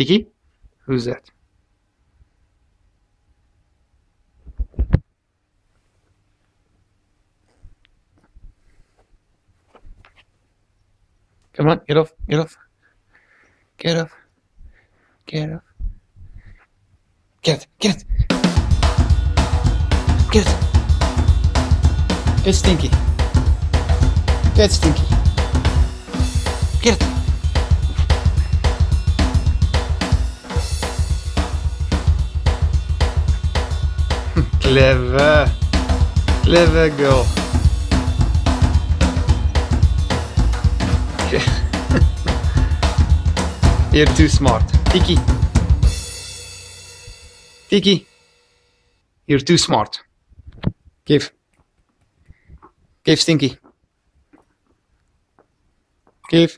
Tiki? Who's that? Come on, get off, get off. Get off. Get off. Get it, get it. Get it. Get Stinky. Get Stinky. Get it. Clever. Clever girl. You're too smart. Tiki. Tiki. You're too smart. Give. Give Stinky. Give.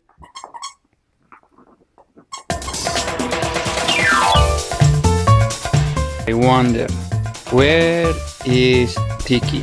I wonder, where is Tiki?